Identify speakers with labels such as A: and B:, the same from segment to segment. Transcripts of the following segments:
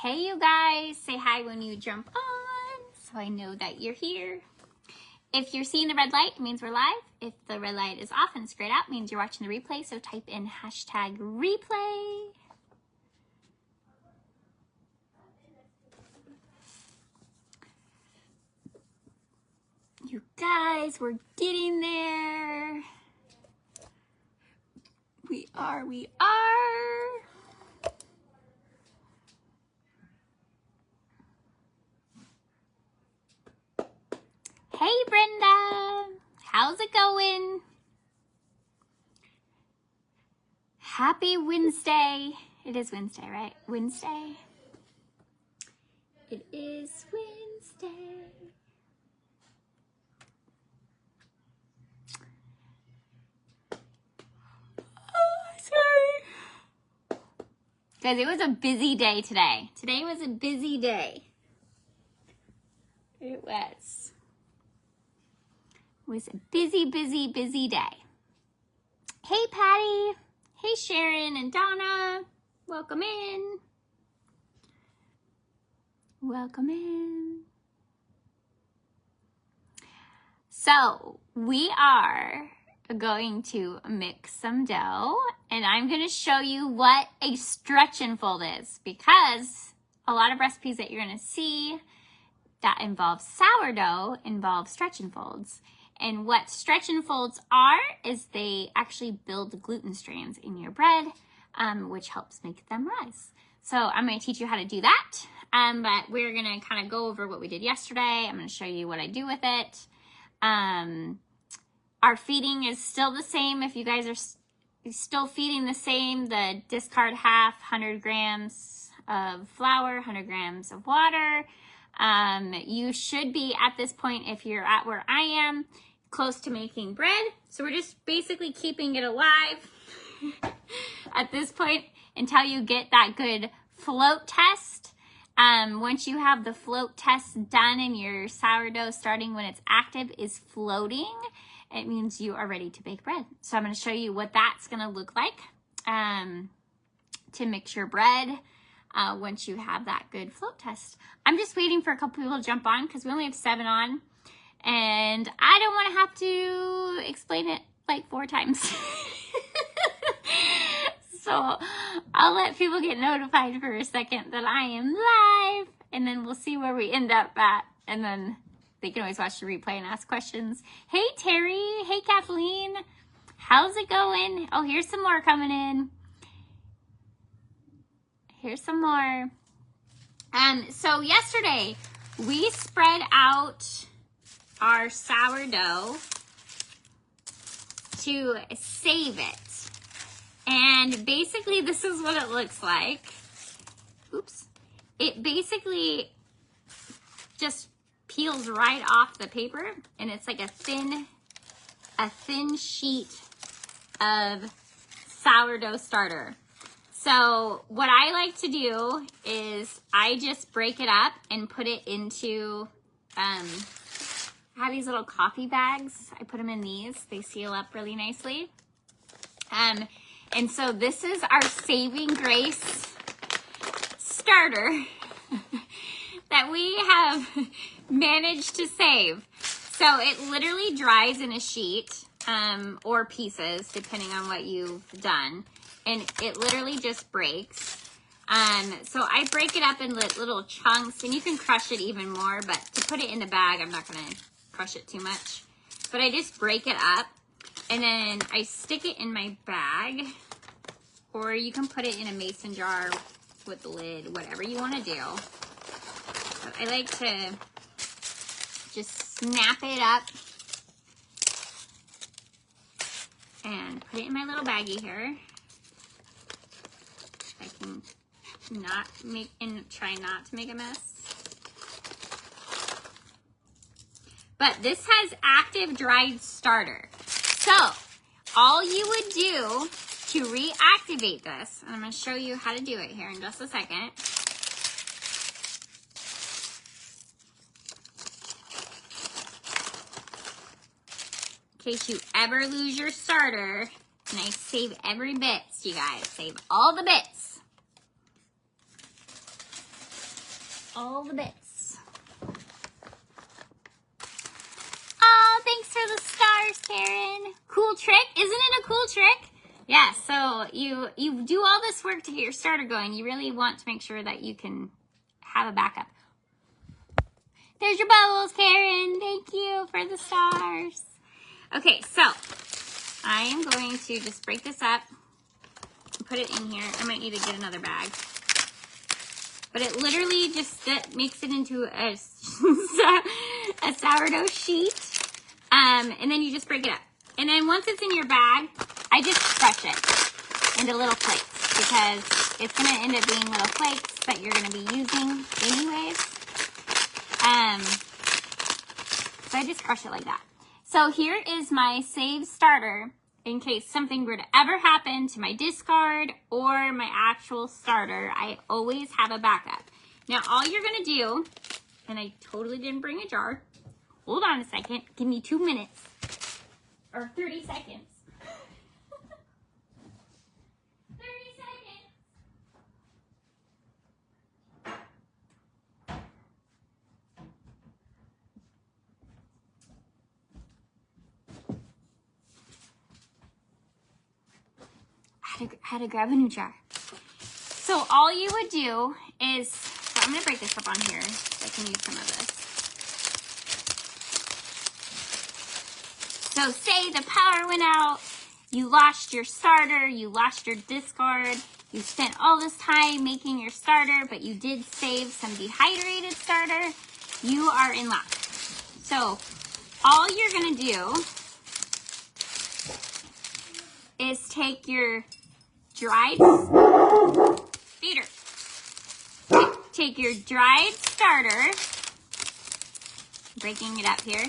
A: Hey you guys, say hi when you jump on so I know that you're here. If you're seeing the red light, it means we're live. If the red light is off and it's grayed out, it means you're watching the replay, so type in hashtag replay. You guys, we're getting there. We are. Hey Brenda, how's it going? Happy Wednesday. It is Wednesday, right? Wednesday. It is Wednesday. Sorry. Guys, it was a busy day today. Today was a busy day. It was a busy day. Hey, Patty. Hey, Sharon and Donna. Welcome in. Welcome in. So, we are going to mix some dough, and I'm going to show you what a stretch and fold is, because a lot of recipes that you're going to see that involve sourdough involve stretch and folds. And what stretch and folds are is they actually build gluten strands in your bread, which helps make them rise. So I'm going to teach you how to do that, but we're going to kind of go over what we did yesterday. I'm going to show you what I do with it. Our feeding is still the same. If you guys are still feeding the same, the discard half, 100 grams of flour, 100 grams of water. You should be at this point, if you're at where I am, close to making bread. So we're just basically keeping it alive at this point until you get that good float test. Once you have the float test done and your sourdough starting when it's active is floating, it means you are ready to bake bread. So I'm going to show you what that's going to look like to mix your bread once you have that good float test. I'm just waiting for a couple people to jump on because we only have 7 on. And I don't want to have to explain it like 4 times. So I'll let people get notified for a second that I am live, and then we'll see where we end up at. And then they can always watch the replay and ask questions. Hey, Terry. Hey, Kathleen. How's it going? Oh, here's some more coming in. Here's some more. So yesterday we spread out our sourdough to save it. And basically this is what it looks like. Oops. It basically just peels right off the paper, and it's like a thin sheet of sourdough starter. So what I like to do is I just break it up and put it into, I have these little coffee bags. I put them in these. They seal up really nicely. And so this is our saving grace starter that we have managed to save. So it literally dries in a sheet or pieces, depending on what you've done. And it literally just breaks. So I break it up in little chunks, and you can crush it even more, but to put it in the bag, I'm not gonna crush it too much. But I just break it up, and then I stick it in my bag, or you can put it in a mason jar with the lid, whatever you wanna do. But I like to just snap it up and put it in my little baggie here. I can not make and try not to make a mess. But this has active dried starter. So all you would do to reactivate this, and I'm going to show you how to do it here in just a second. In case you ever lose your starter, and I save every bit, you guys, save all the bits. all the bits. Oh, thanks for the stars, Karen. Cool trick. Isn't it a cool trick? Yeah, so you do all this work to get your starter going. You really want to make sure that you can have a backup. There's your bubbles, Karen. Thank you for the stars. Okay, so I am going to just break this up and put it in here. I might need to get another bag. But it literally just makes it into a sourdough sheet. And then you just break it up. And then once it's in your bag, I just crush it into little flakes because it's going to end up being little flakes that you're going to be using anyways. So I just crush it like that. So here is my saved starter in case something were to ever happen to my discard or my actual starter. I always have a backup. Now all you're going to do, and I totally didn't bring a jar. Hold on a second. Give me 2 minutes or 30 seconds. 30 seconds. I had to grab a new jar. So all you would do is, so I'm going to break this up on here so I can use some of this. So say the power went out, you lost your starter, you lost your discard, you spent all this time making your starter, but you did save some dehydrated starter, you are in luck. So all you're going to do is take your dried, Peter, take your dried starter, breaking it up here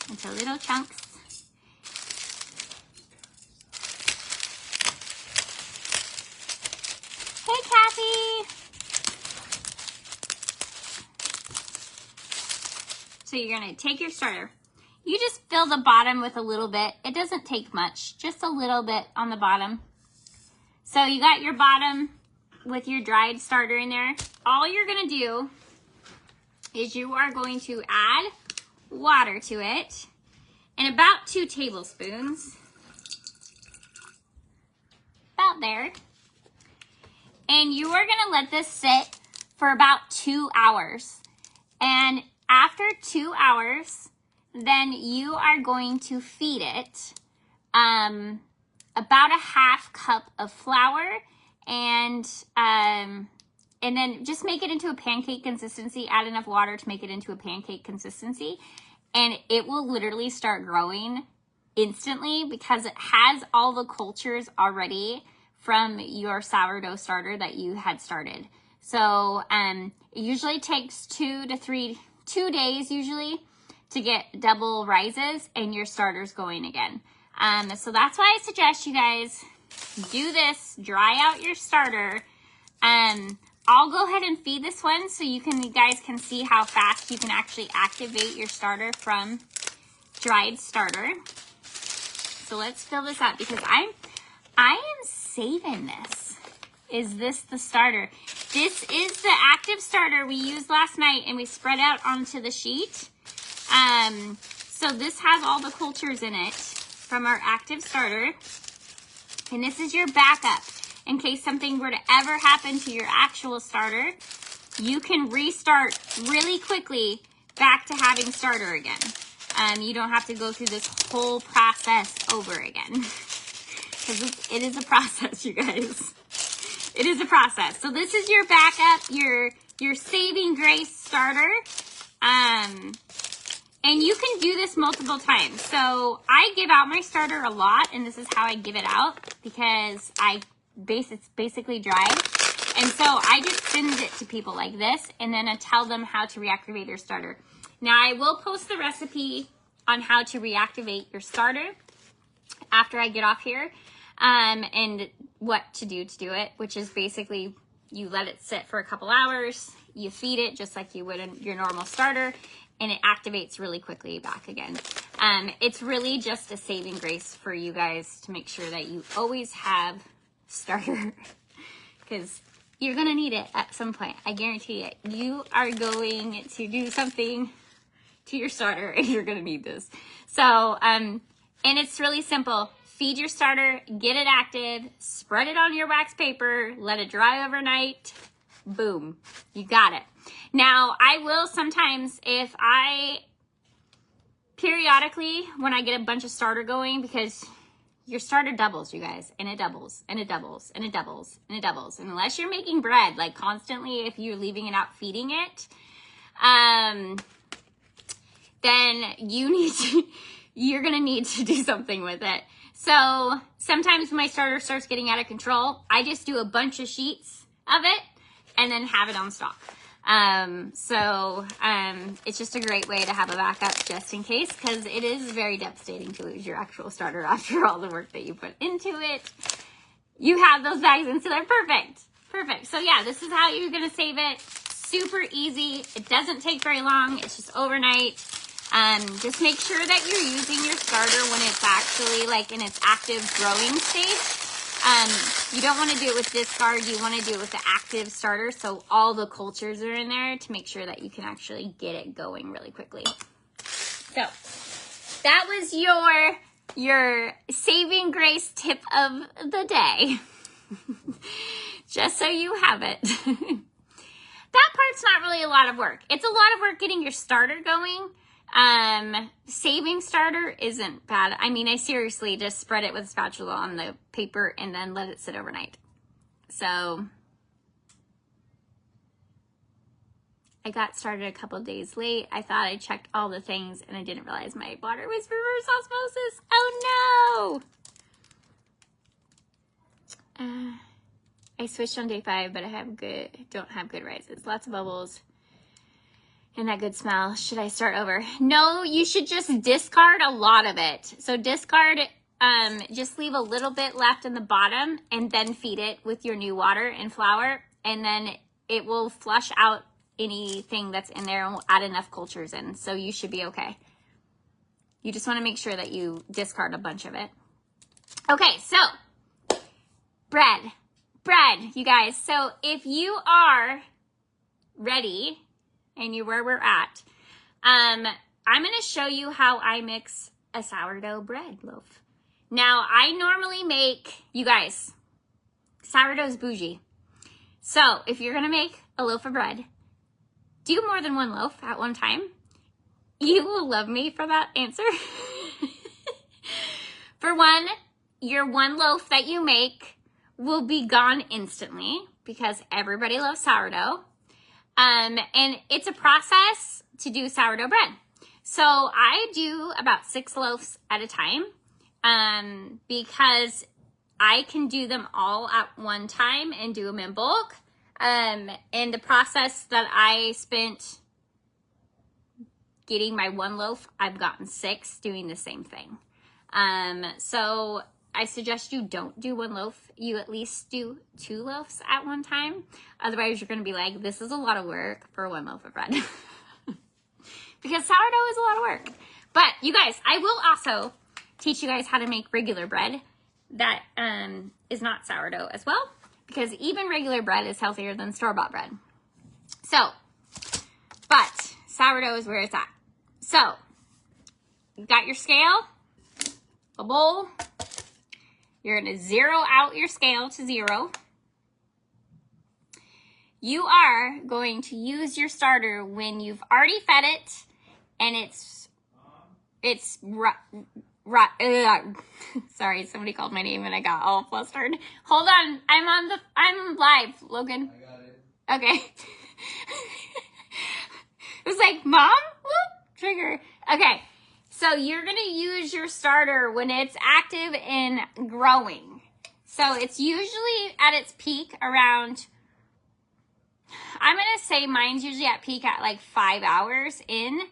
A: into little chunks. Hey, Kathy. So you're gonna take your starter. You just fill the bottom with a little bit. It doesn't take much, just a little bit on the bottom. So you got your bottom with your dried starter in there. All you're gonna do is you are going to add water to it and about 2 tablespoons, about there. And you are gonna let this sit for about 2 hours. And after 2 hours, then you are going to feed it about a 1/2 cup of flour and then just make it into a pancake consistency. Add enough water to make it into a pancake consistency. And it will literally start growing instantly because it has all the cultures already from your sourdough starter that you had started. So it usually takes 2 days usually to get double rises and your starter's going again. So that's why I suggest you guys do this, dry out your starter. I'll go ahead and feed this one so you guys can see how fast you can actually activate your starter from dried starter. So let's fill this up because I am saving this. Is this the starter? This is the active starter we used last night and we spread out onto the sheet. So this has all the cultures in it from our active starter. And this is your backup. In case something were to ever happen to your actual starter, you can restart really quickly back to having starter again. You don't have to go through this whole process over again. Because it is a process, you guys. It is a process. So this is your backup, your saving grace starter. And you can do this multiple times. So I give out my starter a lot, and this is how I give it out because it's basically dried. And so I just send it to people like this, and then I tell them how to reactivate their starter. Now I will post the recipe on how to reactivate your starter after I get off here, and what to do it, which is basically you let it sit for a couple hours, you feed it just like you would in your normal starter, and it activates really quickly back again. It's really just a saving grace for you guys to make sure that you always have starter because you're gonna need it at some point. I guarantee it. You are going to do something to your starter and you're gonna need this. So, and it's really simple. Feed your starter, get it active, spread it on your wax paper, let it dry overnight. Boom, you got it. Now, I will sometimes, periodically, when I get a bunch of starter going, because your starter doubles, you guys, and it doubles, and it doubles, and it doubles, and it doubles. And unless you're making bread, like constantly, if you're leaving it out feeding it, then you're gonna need to do something with it. So sometimes when my starter starts getting out of control, I just do a bunch of sheets of it and then have it on stock. It's just a great way to have a backup just in case, because it is very devastating to lose your actual starter after all the work that you put into it. You have those bags and so they're perfect. Perfect. So yeah, this is how you're gonna save it. Super easy. It doesn't take very long. It's just overnight. Just make sure that you're using your starter when it's actually like in its active growing stage. You don't want to do it with discard. You want to do it with the active starter, so all the cultures are in there to make sure that you can actually get it going really quickly. So that was your saving grace tip of the day. Just so you have it. That part's not really a lot of work. It's a lot of work getting your starter going. Saving starter isn't bad. I mean, I seriously just spread it with a spatula on the paper and then let it sit overnight. So I got started a couple days late. I thought I checked all the things and I didn't realize my water was reverse osmosis. Oh no! I switched on day 5, but I don't have good rises. Lots of bubbles. And that good smell. Should I start over? No, you should just discard a lot of it. So discard, just leave a little bit left in the bottom and then feed it with your new water and flour. And then it will flush out anything that's in there and will add enough cultures in. So you should be okay. You just want to make sure that you discard a bunch of it. Okay, so bread, you guys. So if you are ready, and you're where we're at, I'm gonna show you how I mix a sourdough bread loaf. Now, I normally make, you guys, sourdough's bougie. So if you're gonna make a loaf of bread, do more than one loaf at one time. You will love me for that answer. For one, your one loaf that you make will be gone instantly because everybody loves sourdough. And it's a process to do sourdough bread. So I do about 6 loaves at a time, because I can do them all at one time and do them in bulk. And the process that I spent getting my one loaf, I've gotten 6 doing the same thing. So I suggest you don't do one loaf. You at least do 2 loaves at one time. Otherwise, you're going to be like, this is a lot of work for one loaf of bread. Because sourdough is a lot of work. But you guys, I will also teach you guys how to make regular bread that is not sourdough as well. Because even regular bread is healthier than store-bought bread. So, but sourdough is where it's at. So, you've got your scale, a bowl. You're going to zero out your scale to 0. You are going to use your starter when you've already fed it and it's sorry, somebody called my name and I got all flustered. Hold on, I'm live, Logan.
B: I got it.
A: Okay. It was like, Mom? Whoop, trigger. Okay. So you're going to use your starter when it's active and growing. So it's usually at its peak around, I'm going to say mine's usually at peak at like 5 hours in.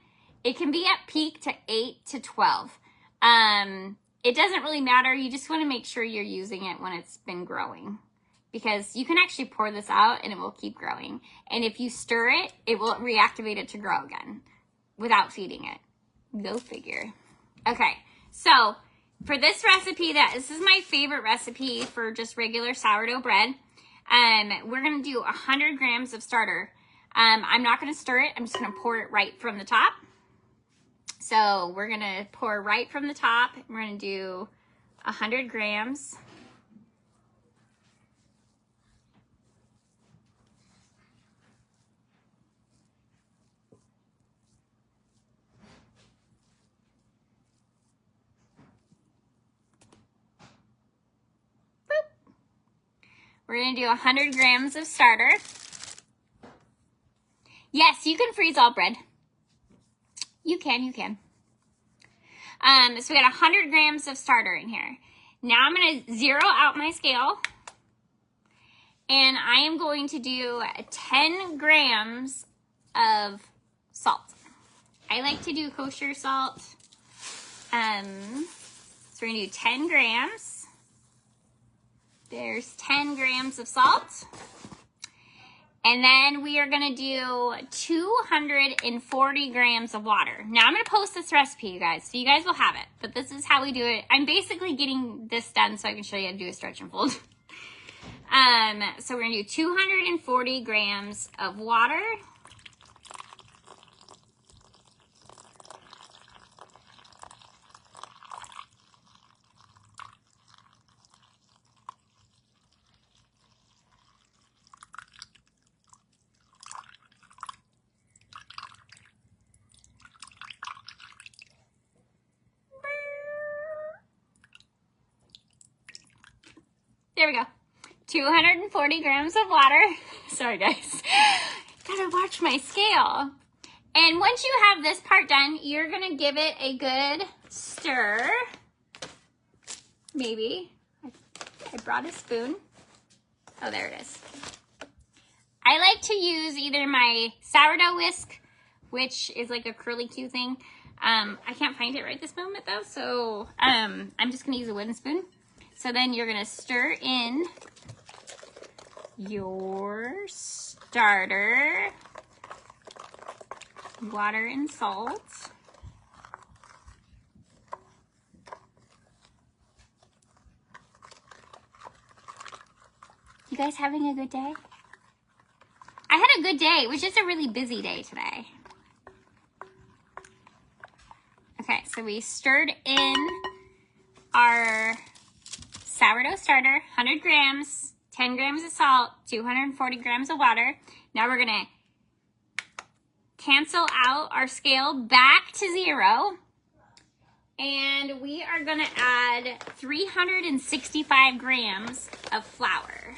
A: It can be at peak to 8 to 12. It doesn't really matter. You just want to make sure you're using it when it's been growing. Because you can actually pour this out and it will keep growing. And if you stir it, it will reactivate it to grow again without feeding it. Go figure. Okay, so for this recipe, this is my favorite recipe for just regular sourdough bread. We're gonna do 100 grams of starter. I'm not gonna stir it, I'm just gonna pour it right from the top. So we're gonna pour right from the top. We're gonna do 100 grams. We're gonna do 100 grams of starter. Yes, you can freeze all bread. You can. So we got 100 grams of starter in here. Now I'm gonna zero out my scale. And I am going to do 10 grams of salt. I like to do kosher salt. So we're gonna do 10 grams. There's 10 grams of salt. And then we are gonna do 240 grams of water. Now I'm gonna post this recipe, you guys, so you guys will have it. But this is how we do it. I'm basically getting this done so I can show you how to do a stretch and fold. So we're gonna do 240 grams of water. There we go. 240 grams of water. Sorry guys, gotta watch my scale. And once you have this part done, you're gonna give it a good stir. Maybe, I brought a spoon. Oh, there it is. I like to use either my sourdough whisk, which is like a curly Q thing. I can't find it right this moment though, so I'm just gonna use a wooden spoon. So then you're gonna stir in your starter, water and salt. You guys having a good day? I had a good day. It was just a really busy day today. Okay, so we stirred in our sourdough starter, 100 grams, 10 grams of salt, 240 grams of water. Now we're gonna cancel out our scale back to 0. And we are gonna add 365 grams of flour.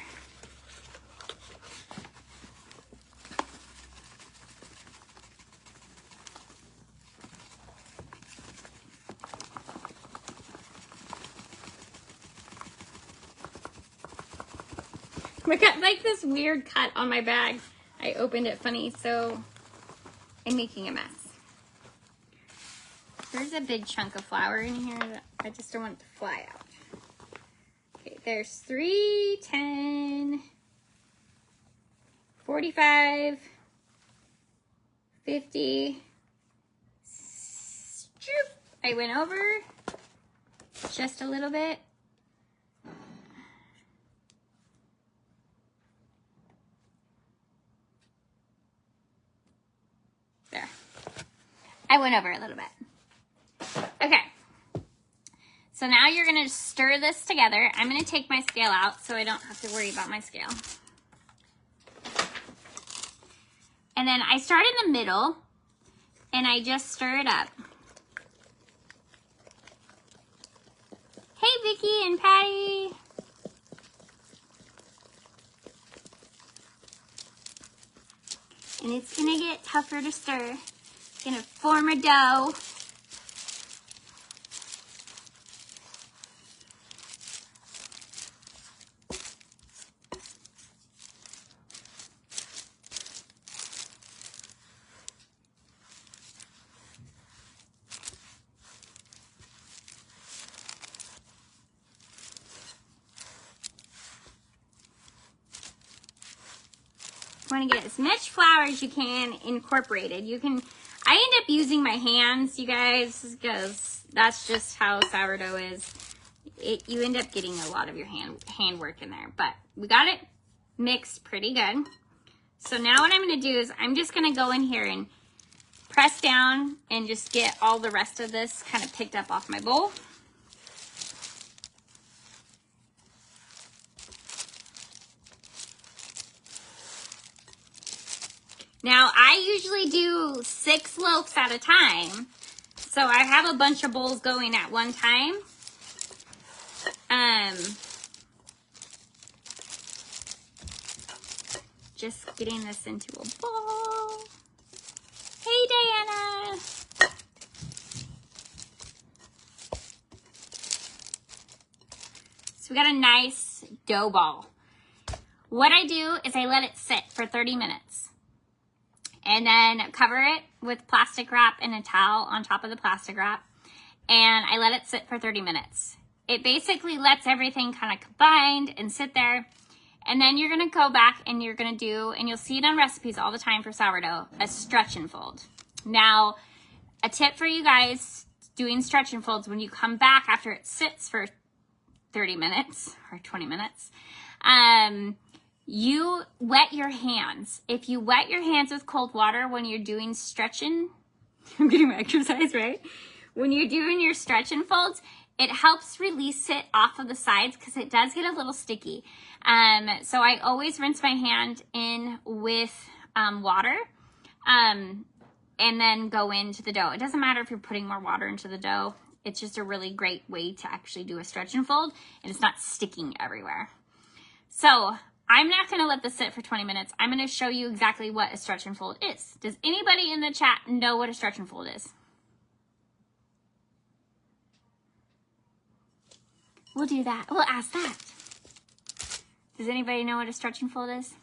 A: I got like this weird cut on my bag. I opened it funny, so I'm making a mess. There's a big chunk of flour in here that I just don't want it to fly out. Okay, there's 3, 10, 45, 50. I went over just a little bit. There. I went over a little bit. Okay. So now you're going to stir this together. I'm going to take my scale out so I don't have to worry about my scale. And then I start in the middle and I just stir it up. Hey, Vicky and Patty. And it's gonna get tougher to stir. It's gonna form a dough. You want to get as much flour as you can incorporated. You can, I end up using my hands, you guys, because that's just how sourdough is. You end up getting a lot of your hand work in there, but we got it mixed pretty good. So now what I'm gonna do is I'm just gonna go in here and press down and just get all the rest of this kind of picked up off my bowl. Now, I usually do 6 loaves at a time, so I have a bunch of bowls going at one time. Just getting this into a bowl. Hey, Diana. So we got a nice dough ball. What I do is I let it sit for 30 minutes. And then cover it with plastic wrap and a towel on top of the plastic wrap. And I let it sit for 30 minutes. It basically lets everything kind of combine and sit there. And then you're gonna go back and you're gonna do, and you'll see it on recipes all the time for sourdough, a stretch and fold. Now, a tip for you guys doing stretch and folds, when you come back after it sits for 30 minutes or 20 minutes, you wet your hands. If you wet your hands with cold water when you're doing stretching, I'm getting my exercise, right? When you're doing your stretch and folds, it helps release it off of the sides because it does get a little sticky. So I always rinse my hand in with water and then go into the dough. It doesn't matter if you're putting more water into the dough. It's just a really great way to actually do a stretch and fold, and it's not sticking everywhere. So I'm not gonna let this sit for 20 minutes. I'm gonna show you exactly what a stretch and fold is. Does anybody in the chat know what a stretch and fold is? We'll do that. We'll ask that. Does anybody know what a stretch and fold is?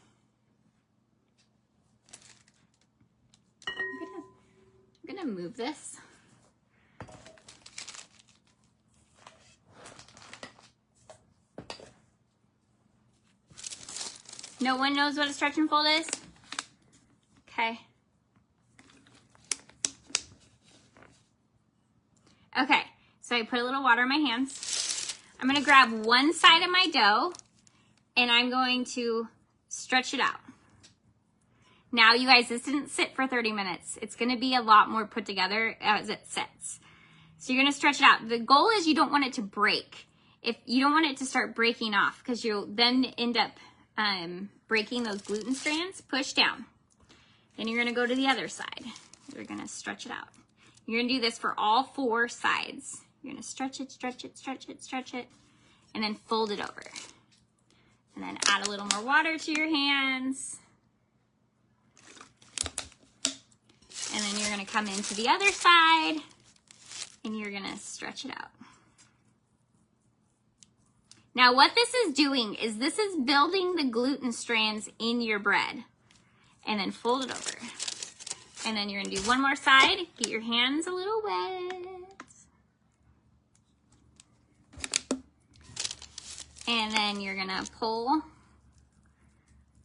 A: I'm gonna move this. No one knows what a stretch and fold is? Okay. Okay, so I put a little water in my hands. I'm gonna grab one side of my dough and I'm going to stretch it out. Now, you guys, this didn't sit for 30 minutes. It's gonna be a lot more put together as it sits. So you're gonna stretch it out. The goal is you don't want it to break. If you don't want it to start breaking off, because you'll then end up breaking those gluten strands. Push down. Then you're gonna go to the other side. You're gonna stretch it out. You're gonna do this for all 4 sides. You're gonna stretch it, stretch it, stretch it, stretch it, and then fold it over. And then add a little more water to your hands. And then you're gonna come into the other side and you're gonna stretch it out. Now what this is doing is this is building the gluten strands in your bread. And then fold it over. And then you're gonna do one more side. Get your hands a little wet. And then you're gonna pull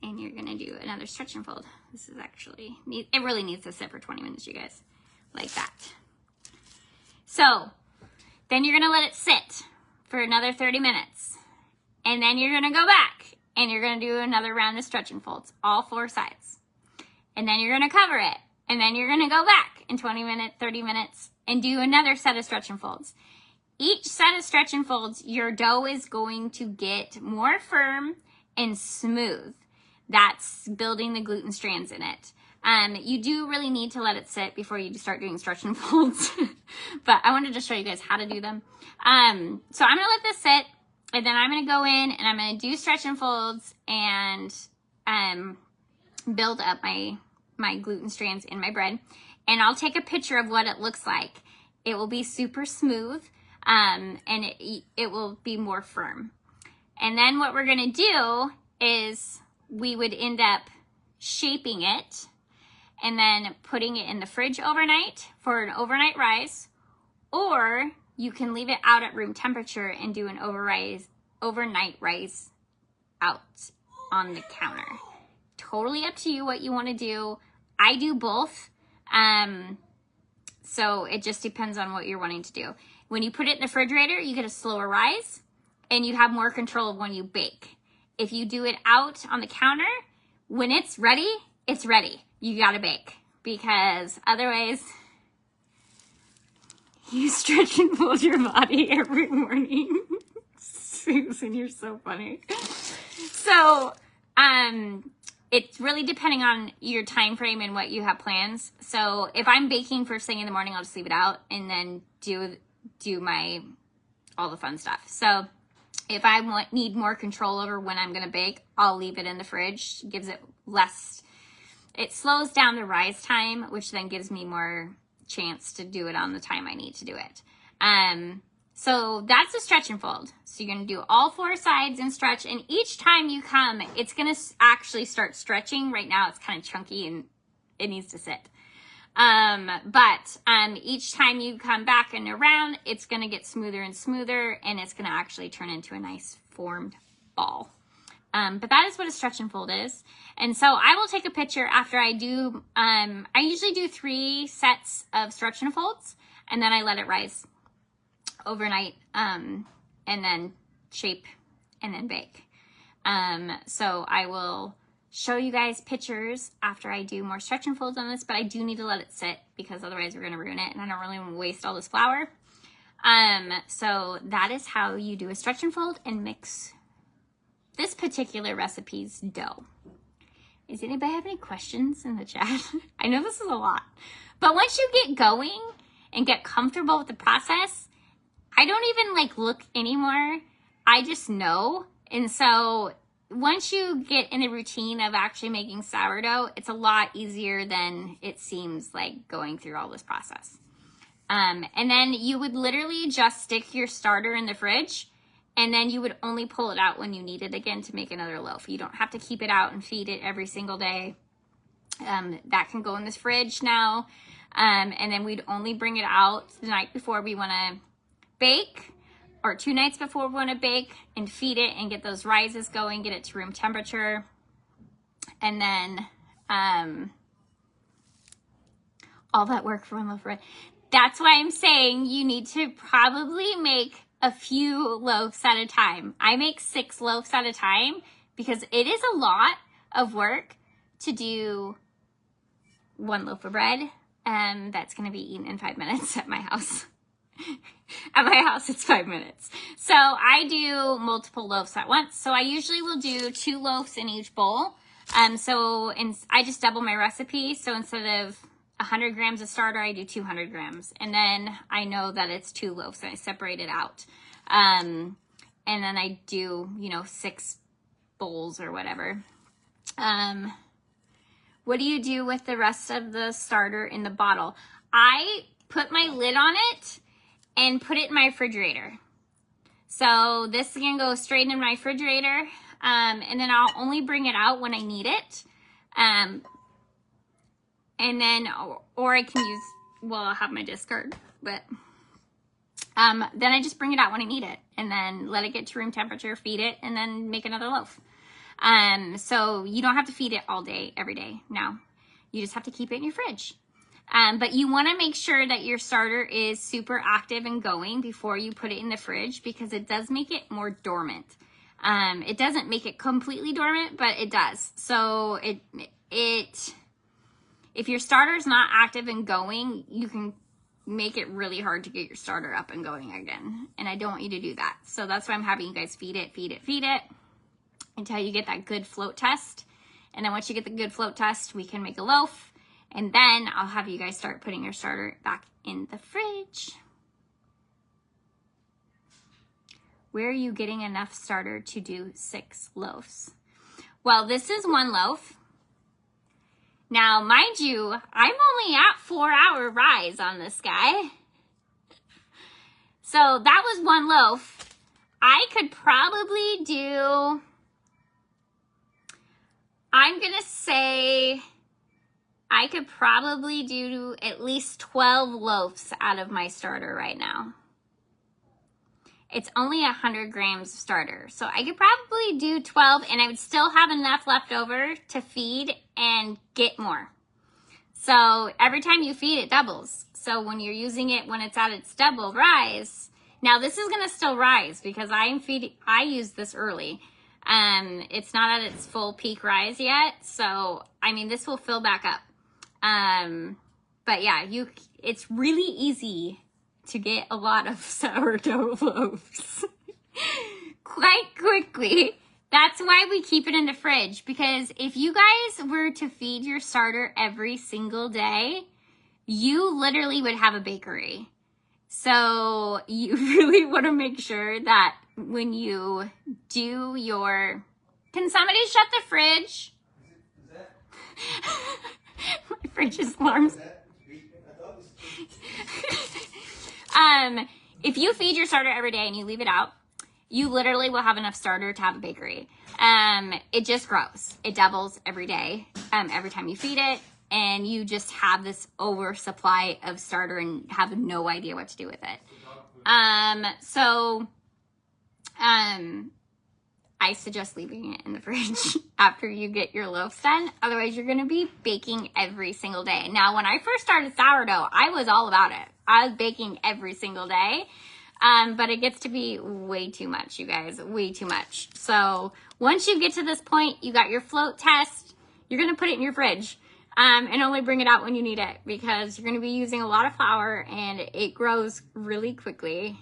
A: and you're gonna do another stretch and fold. This is actually, it really needs to sit for 20 minutes, you guys, like that. So then you're gonna let it sit for another 30 minutes. And then you're gonna go back and you're gonna do another round of stretch and folds, all 4 sides. And then you're gonna cover it. And then you're gonna go back in 20 minutes, 30 minutes, and do another set of stretch and folds. Each set of stretch and folds, your dough is going to get more firm and smooth. That's building the gluten strands in it. You do really need to let it sit before you start doing stretch and folds. But I wanted to show you guys how to do them. So I'm gonna let this sit, and then I'm gonna go in and I'm gonna do stretch and folds and build up my gluten strands in my bread. And I'll take a picture of what it looks like. It will be super smooth, and it will be more firm. And then what we're gonna do is we would end up shaping it and then putting it in the fridge overnight for an overnight rise, or you can leave it out at room temperature and do an overnight rise out on the counter. Totally up to you what you want to do. I do both, so it just depends on what you're wanting to do. When you put it in the refrigerator, you get a slower rise and you have more control of when you bake. if you do it out on the counter, when it's ready, it's ready. You gotta bake, because otherwise you stretch and fold your body every morning. Susan, you're so funny. So, it's really depending on your time frame and what you have plans. So if I'm baking first thing in the morning, I'll just leave it out and then do all the fun stuff. So if I need more control over when I'm gonna bake, I'll leave it in the fridge. Gives it less, it slows down the rise time, which then gives me more chance to do it on the time I need to do it. So that's a stretch and fold. So you're gonna do all 4 sides and stretch, and each time you come, it's gonna actually start stretching. Right now it's kind of chunky and it needs to sit. But each time you come back and around, it's gonna get smoother and smoother, and it's gonna actually turn into a nice formed ball. But that is what a stretch and fold is. And so I will take a picture after I do, I usually do 3 sets of stretch and folds, and then I let it rise overnight, and then shape and then bake. So I will show you guys pictures after I do more stretch and folds on this, but I do need to let it sit because otherwise we're gonna ruin it, and I don't really want to waste all this flour. So that is how you do a stretch and fold and mix this particular recipe's dough. Does anybody have any questions in the chat? I know this is a lot, but once you get going and get comfortable with the process, I don't even like look anymore. I just know. And so once you get in a routine of actually making sourdough, it's a lot easier than it seems like going through all this process. And then you would literally just stick your starter in the fridge, and then you would only pull it out when you need it again to make another loaf. You don't have to keep it out and feed it every single day. That can go in this fridge now. And then we'd only bring it out the night before we want to bake, or 2 nights before we want to bake, and feed it and get those rises going, get it to room temperature. And then all that work for 1 loaf of bread. That's why I'm saying you need to probably make a few loaves at a time. I make 6 loaves at a time because it is a lot of work to do 1 loaf of bread. That's going to be eaten in 5 minutes at my house. At my house, it's 5 minutes. So I do multiple loaves at once. So I usually will do 2 loaves in each bowl. I just double my recipe. So instead of 100 grams of starter, I do 200 grams. And then I know that it's 2 loaves, and I separate it out. And then I do, 6 bowls or whatever. What do you do with the rest of the starter in the bottle? I put my lid on it and put it in my refrigerator. So this is gonna go straight in my refrigerator, and then I'll only bring it out when I need it. And then, or I can use, well, I'll have my discard, but then I just bring it out when I need it, and then let it get to room temperature, feed it, and then make another loaf. So you don't have to feed it all day, every day now. You just have to keep it in your fridge. But you want to make sure that your starter is super active and going before you put it in the fridge, because it does make it more dormant. It doesn't make it completely dormant, but it does. So if your starter is not active and going, you can make it really hard to get your starter up and going again. And I don't want you to do that. So that's why I'm having you guys feed it until you get that good float test. And then once you get the good float test, we can make a loaf. And then I'll have you guys start putting your starter back in the fridge. Where are you getting enough starter to do 6 loaves? Well, this is 1 loaf. Now, mind you, I'm only at 4-hour rise on this guy. So that was 1 loaf. I could probably do, I'm gonna say, I could probably do at least 12 loaves out of my starter right now. It's only 100 grams of starter. So I could probably do 12, and I would still have enough left over to feed and get more. So every time you feed, it doubles. So when you're using it, when it's at its double rise, now this is gonna still rise because I use this early. It's not at its full peak rise yet. So, I mean, this will fill back up. But yeah, it's really easy to get a lot of sourdough loaves quite quickly. That's why we keep it in the fridge, because if you guys were to feed your starter every single day, you literally would have a bakery. So you really want to make sure that when you do your... Can somebody shut the fridge? My fridge is alarms. If you feed your starter every day and you leave it out, you literally will have enough starter to have a bakery. It just grows. It doubles every day, every time you feed it. And you just have this oversupply of starter and have no idea what to do with it. I suggest leaving it in the fridge after you get your loaves done. Otherwise, you're going to be baking every single day. Now, when I first started sourdough, I was all about it. I was baking every single day. But it gets to be way too much, you guys, way too much. So once you get to this point, you got your float test, you're going to put it in your fridge. And only bring it out when you need it, because you're going to be using a lot of flour and it grows really quickly.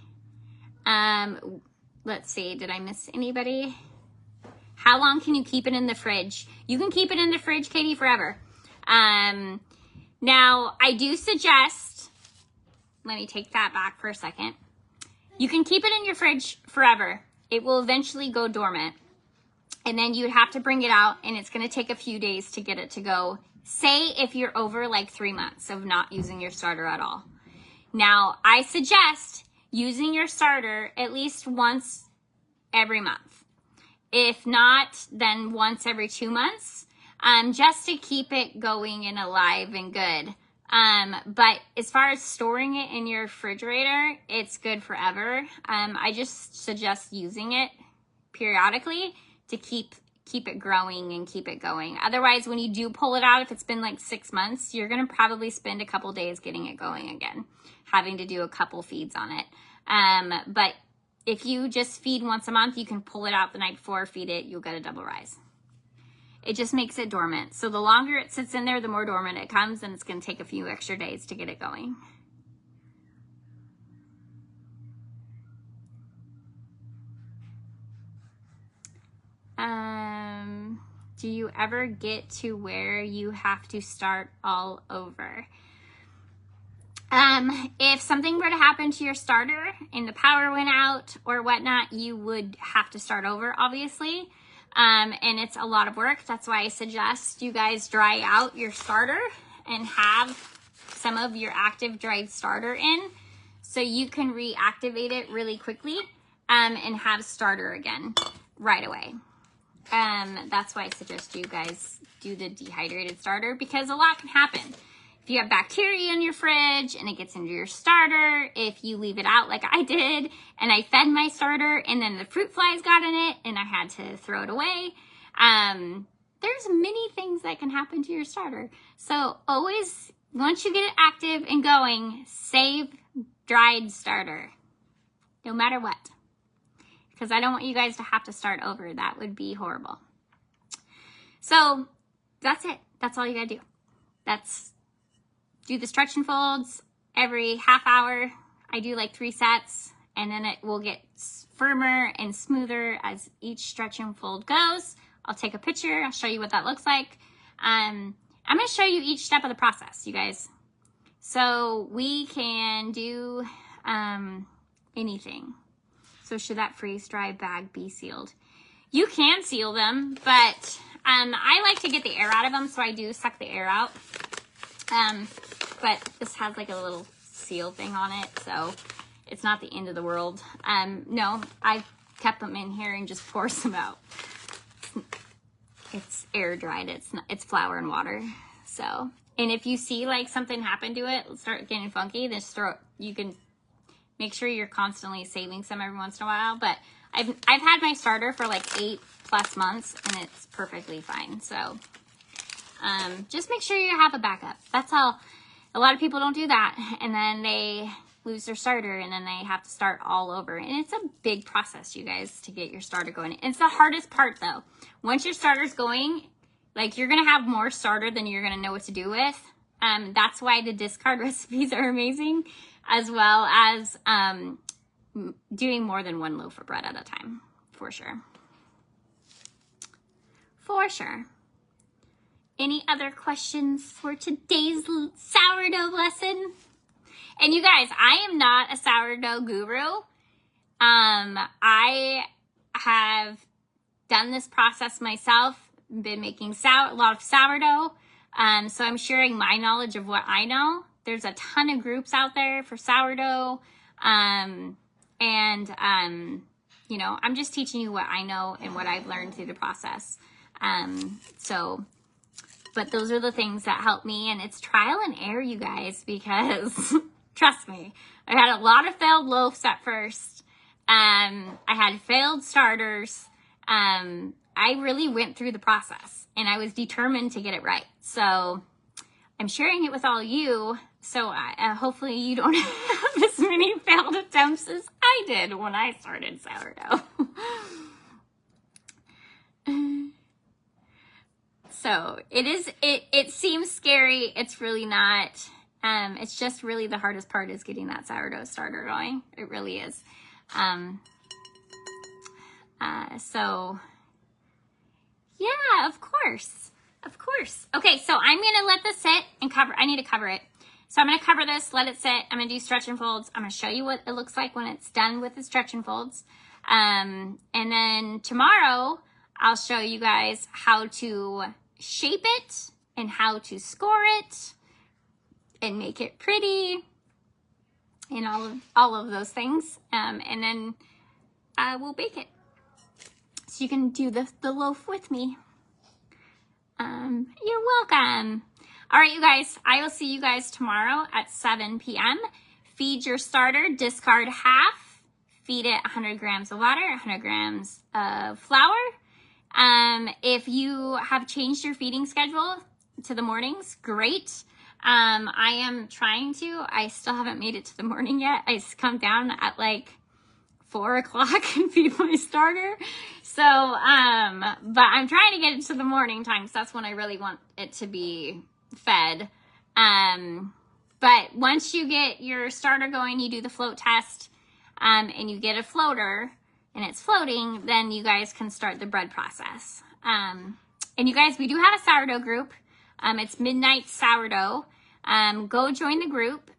A: Let's see, did I miss anybody? How long can you keep it in the fridge? You can keep it in the fridge, Katie, forever. Now, I do suggest, let me take that back for a second. You can keep it in your fridge forever. It will eventually go dormant. And then you'd have to bring it out, and it's going to take a few days to get it to go. Say if you're over like 3 months of not using your starter at all. Now, I suggest using your starter at least once every month. If not, then once every 2 months, just to keep it going and alive and good. But as far as storing it in your refrigerator, it's good forever. I just suggest using it periodically to keep it growing and keep it going. Otherwise, when you do pull it out, if it's been like 6 months, you're going to probably spend a couple days getting it going again, having to do a couple feeds on it. But if you just feed once a month, you can pull it out the night before, feed it, you'll get a double rise. It just makes it dormant. So the longer it sits in there, the more dormant it comes, and it's going to take a few extra days to get it going. Do you ever get to where you have to start all over? If something were to happen to your starter and the power went out or whatnot, you would have to start over, obviously. And it's a lot of work. That's why I suggest you guys dry out your starter and have some of your active dried starter in, so you can reactivate it really quickly and have starter again right away. That's why I suggest you guys do the dehydrated starter, because a lot can happen. If you have bacteria in your fridge and it gets into your starter, if you leave it out like I did and I fed my starter and then the fruit flies got in it and I had to throw it away, there's many things that can happen to your starter. So always, once you get it active and going, save dried starter, no matter what. Because I don't want you guys to have to start over. That would be horrible. So that's it. That's all you gotta do. Do the stretch and folds every half hour. I do like 3 sets, and then it will get firmer and smoother as each stretch and fold goes. I'll take a picture. I'll show you what that looks like. I'm gonna show you each step of the process, you guys. So we can do anything. So should that freeze dry bag be sealed? You can seal them, but I like to get the air out of them, so I do suck the air out. But this has like a little seal thing on it, so it's not the end of the world. No, I kept them in here and just pour some out. It's air dried. It's flour and water. So, and if you see like something happen to it, start getting funky, then you can make sure you're constantly saving some every once in a while. But I've had my starter for like 8+ months and it's perfectly fine. So just make sure you have a backup. That's all. A lot of people don't do that, and then they lose their starter and then they have to start all over. And it's a big process, you guys, to get your starter going. And it's the hardest part though. Once your starter's going, like you're going to have more starter than you're going to know what to do with. That's why the discard recipes are amazing, as well as doing more than one loaf of bread at a time, for sure. For sure. Any other questions for today's sourdough lesson? And you guys, I am not a sourdough guru. I have done this process myself, been making a lot of sourdough. So I'm sharing my knowledge of what I know. There's a ton of groups out there for sourdough. You know, I'm just teaching you what I know and what I've learned through the process. But those are the things that help me, and it's trial and error, you guys, because trust me, I had a lot of failed loaves at first. I had failed starters. I really went through the process and I was determined to get it right. So I'm sharing it with all you. So hopefully you don't have as many failed attempts as I did when I started sourdough. So it seems scary. It's really not. It's just really the hardest part is getting that sourdough starter going. It really is. So yeah, of course. Of course. Okay, so I'm going to let this sit and cover. I need to cover it. So I'm going to cover this, let it sit. I'm going to do stretch and folds. I'm going to show you what it looks like when it's done with the stretch and folds. And then tomorrow, I'll show you guys how to shape it and how to score it and make it pretty and all of those things. And then we'll bake it. So you can do the loaf with me. You're welcome. All right, you guys, I will see you guys tomorrow at 7 p.m. Feed your starter, discard half, feed it 100 grams of water, 100 grams of flour. If you have changed your feeding schedule to the mornings, great. I am trying to. I still haven't made it to the morning yet. I come down at like 4 o'clock and feed my starter. So, but I'm trying to get it to the morning time because that's when I really want it to be fed. But once you get your starter going, you do the float test, and you get a floater and it's floating, then you guys can start the bread process. And you guys, we do have a sourdough group. It's Midnight Sourdough. Go join the group,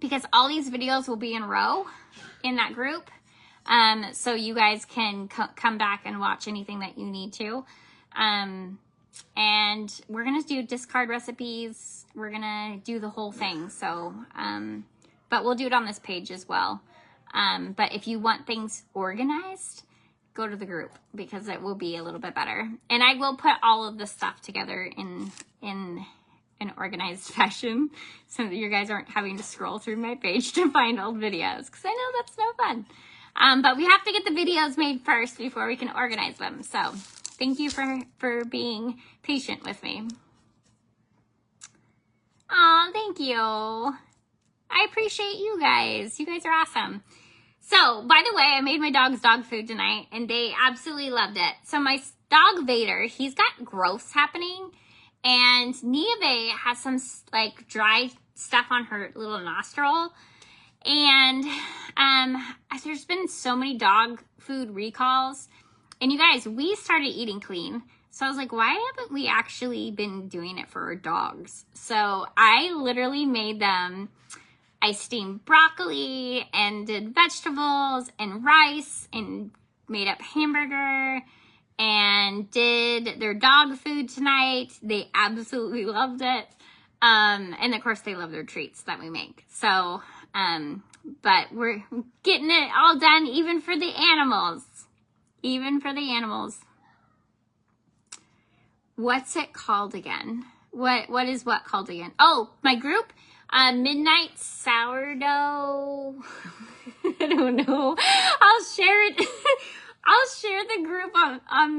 A: because all these videos will be in row in that group. So you guys can come back and watch anything that you need to. And we're going to do discard recipes. We're going to do the whole thing. So, but we'll do it on this page as well. But if you want things organized, go to the group because it will be a little bit better. And I will put all of this stuff together in an organized fashion so that you guys aren't having to scroll through my page to find old videos, because I know that's no fun. But we have to get the videos made first before we can organize them. So thank you for being patient with me. Oh, thank you. I appreciate you guys. You guys are awesome. So, by the way, I made my dog's dog food tonight, and they absolutely loved it. So my dog Vader, he's got growths happening, and Neve has some like dry stuff on her little nostril. And there's been so many dog food recalls. And you guys, we started eating clean. So I was like, why haven't we actually been doing it for our dogs? So I literally made them, I steamed broccoli and did vegetables and rice and made up hamburger and did their dog food tonight. They absolutely loved it. And of course they love their treats that we make. So, but we're getting it all done, even for the animals. Even for the animals. What's it called again? What is what called again? Oh, my group, Midnight Sourdough. I don't know. I'll share it. I'll share the group on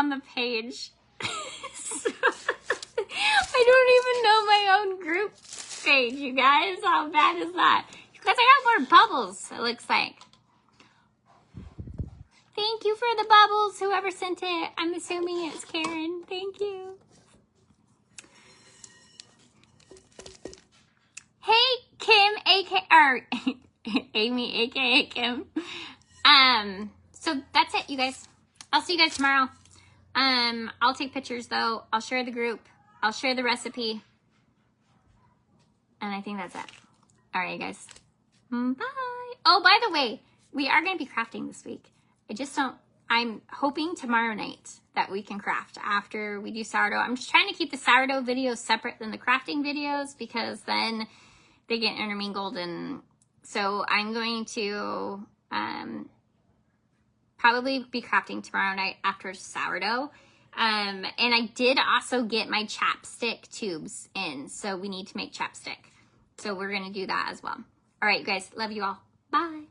A: the page. I don't even know my own group page, you guys. How bad is that? You guys, I got more bubbles, it looks like. Thank you for the bubbles, whoever sent it. I'm assuming it's Karen. Thank you. Hey, Kim, or Amy, aka Kim. So that's it, you guys. I'll see you guys tomorrow. I'll take pictures though. I'll share the group. I'll share the recipe. And I think that's it. All right, guys. Bye. Oh, by the way, we are going to be crafting this week. I'm hoping tomorrow night that we can craft after we do sourdough. I'm just trying to keep the sourdough videos separate than the crafting videos because then they get intermingled. And so I'm going to probably be crafting tomorrow night after sourdough. And I did also get my chapstick tubes in, so we need to make chapstick. So we're going to do that as well. All right, you guys, love you all. Bye.